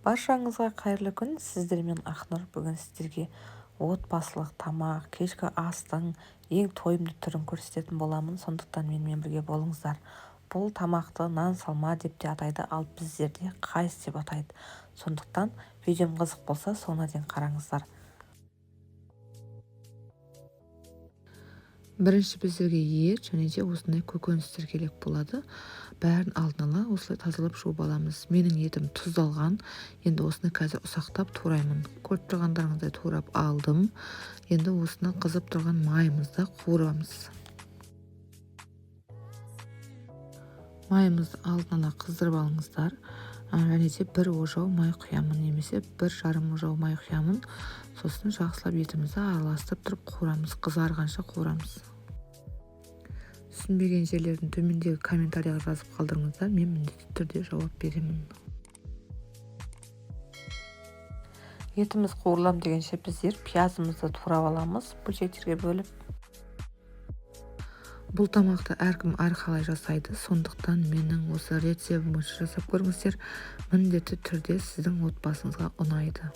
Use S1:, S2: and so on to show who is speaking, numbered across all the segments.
S1: Баршаңызға қайырлы күн. Сіздермен Ақнұр. Бүгін сіздерге отбасылық тамақ, кешкі астың ең тойымды түрін көрсететін боламын. Сондықтан менімен бірге болыңыздар. Бұл тамақты нан салма деп те атайды, ал біздерде қайыс деп атайды. Сондықтан видеом қызық болса, соңына дейін қараңыздар. Бірінші біздерге ет және де осындай көкөністер керек болады. Бәрін алдын ала осылай тазалап жуып аламыз. Менің етім тұздалған. Енді осыны қазір ұсақтап тураймын. Көріп тұрғандарыңыздай турап алдым. Енді осыны қызып тұрған майымызды қуырамыз. Майымызды алдын ала қыздырып алыңыздар. Және де бір ожау май құямын, немесе 1,5 ожау май құямын. Сосын жақсылап етімізді араластырып тұрып қуырамыз, қызарғанша қуырамыз. Түсінбеген жерлерін төмендегі комментарияға жазып қалдырыңыздар, мен міндетті түрде жауап беремін. Етіміз қуырылам дегенше біздер пиязымызды турап аламыз, бөлшектерге бөліп. Бұл тамақты әркім әрқалай жасайды, сондықтан менің осы рецептім бойынша жасап көріңіздер, міндетті түрде сіздің отбасыңызға ұнайды.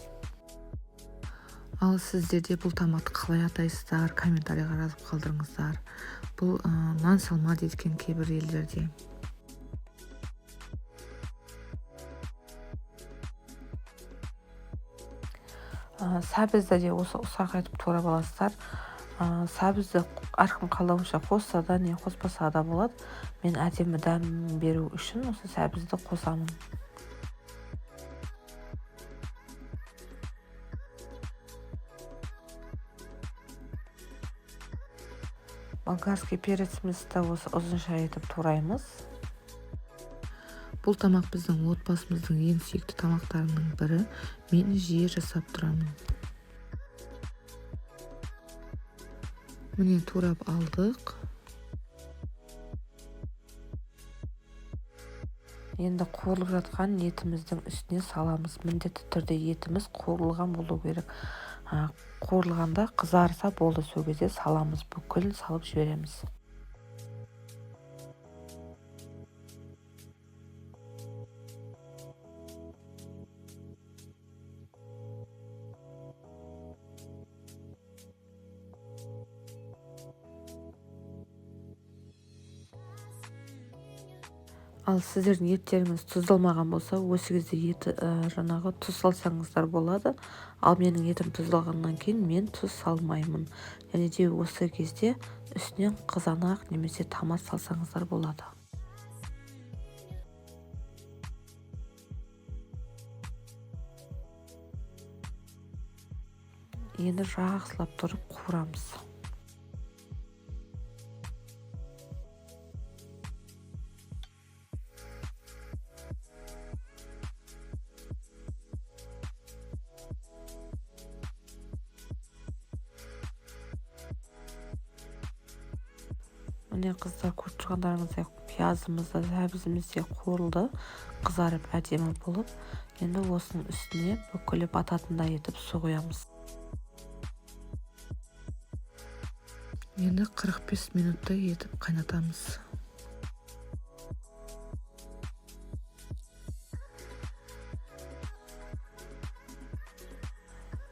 S1: Ал сіздерде бұл тамақты қалай атайсыздар, комментарияға жазып қалдырыңыздар. Бұл нан салма дейін кейбір елдерде. Сәбізді де осы ұсақ етіп турап аласыздар. Сәбізді әркім қалауынша қосса да не қоспаса да болады. Мен әдемі дәм беру үшін осы сәбізді қосамын. Болгарский перецімізді осы ұзынша етіп тураймыз. Бұл тамақ біздің отбасымыздың ең сүйікті тамақтарының бірі. Мен жиі жасап тұрамын. Міне турап алдық. Енді қуырылып жатқан етіміздің үстіне саламыз. Міндетті түрде етіміз қуырылған болу керек. Қуырылғанда қызарса болды, сол кезде саламыз, бүкілін салып жібереміз. Ал сіздердің еттеріңіз тұздалмаған болса, осы кезде еті жаңағы тұз салсаңыздар болады. Ал менің етім тұздалғаннан кейін мен тұз салмаймын. Және де осы кезде үстінен қызанақ немесе томат салсаңыздар болады. Енді жақсылап тұрып қуырамыз. Міне қыздар, көріп тұрғандарыңыздай пиязымызды, сәбізімізде қуырылды, қызарып әдемі болып. Енді осының үстіне бүкілі бататындай етіп су құямыз. Енді 45 минуттай етіп қайнатамыз.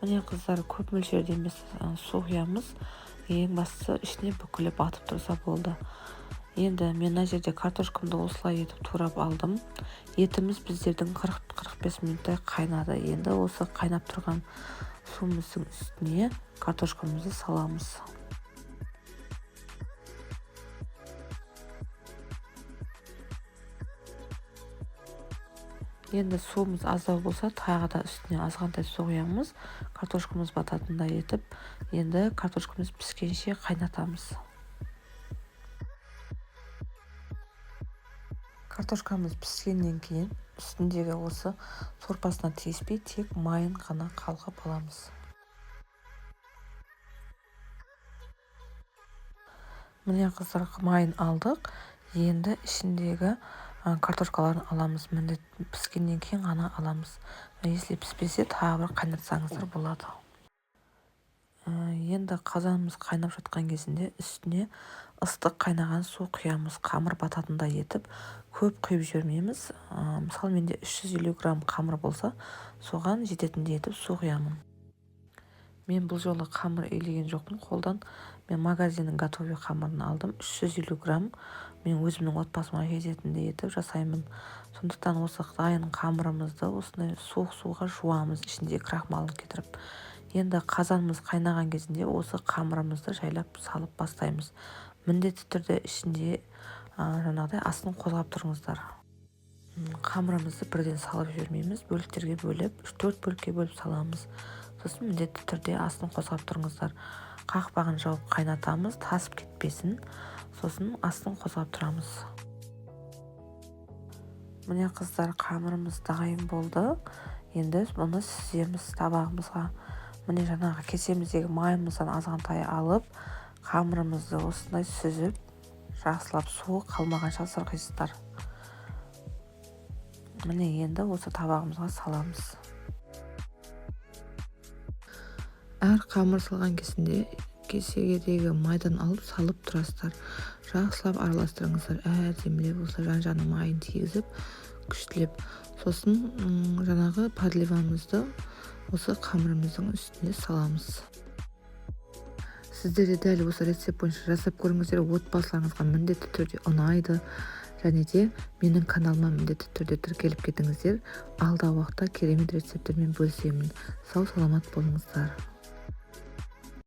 S1: Міне қыздар, көп мөлшерде емес су құямыз. Ең бастысы ішіне бүкілі батып тұрса болды. Енді мен мына жерде картошкамды осылай етіп турап алдым. Етіміз біздердің 40-45 минуттай қайнады. Енді осы қайнап тұрған суымыздың үстіне картошкамызды саламыз. Енді суымыз аздау болса, тағы да үстіне азғантай су құямыз. Картошкамыз бататындай етіп, енді картошкамыз піскенше қайнатамыз. Картошкамыз піскеннен кейін үстіндегі осы сорпасына тиіспей, тек майын ғана қалғып аламыз. Міне қыздар, майын алдық. Енді ішіндегі картошкаларын аламыз. Міндетті піскеннен кейін ғана аламыз. Если піспесе, тағы бір қайнатсаңыздар болады. Енді қазанымыз қайнап жатқан кезінде үстіне ыстық қайнаған су құямыз, қамыр бататындай етіп. Көп құйып жібермейміз. Мысалы менде 350 грамм қамыр болса, соған жететіндей етіп су құямын. Мен бұл жолы қамыр илеген жоқпын, қолдан мен магазиннің готовый қамырын алдым. 350 грамм мен өзімнің отбасыма жететіндей етіп жасаймын. Сондықтан осы дайын қамырымызды осындай суық суға жуамыз, ішінде крахмалын кетіріп. Енді қазанымыз қайнаған кезінде осы қамырымызды жайлап салып бастаймыз. Міндетті түрде ішінде жаңағыдай астын қозғап тұрыңыздар. Қамырымызды бірден салып жібермейміз, бөліктерге бөліп, 3-4 бөлікке бөліп саламыз. Сосын міндетті түрде астын қозғап тұрыңыздар. Қақпағын жауып қайнатамыз, тасып кетпесін. Сосын астын қозғап тұрамыз. Міне қыздар, қамырымыз дайын болды. Енді мұны сүземіз табағымызға. Міне жаңағы кесеміздегі майымыздан азғантай алып, қамырымызды осындай сүзіп, жақсылап суы қалмағанша сырғайсыздар. Міне енді осы табағымызға саламыз. Әр қамыр салған кезінде кесегедегі майдан алып салып тұрасыздар. Жақсылап араластырыңыздар. Әдемілеп осы жан-жағына майын тигізіп, күштілеп. Сосын жаңағы подливамызды осы қамырымыздың үстіне саламыз. Сіздер де дәл осы рецепт бойынша жасап көріңіздер, отбасыларыңызға міндетті түрде ұнайды. Және де менің каналыма міндетті түрде тіркеліп кетіңіздер. Алдағы уақытта керемет рецепттермен бөлісемін. Сау саламат болыңыздар.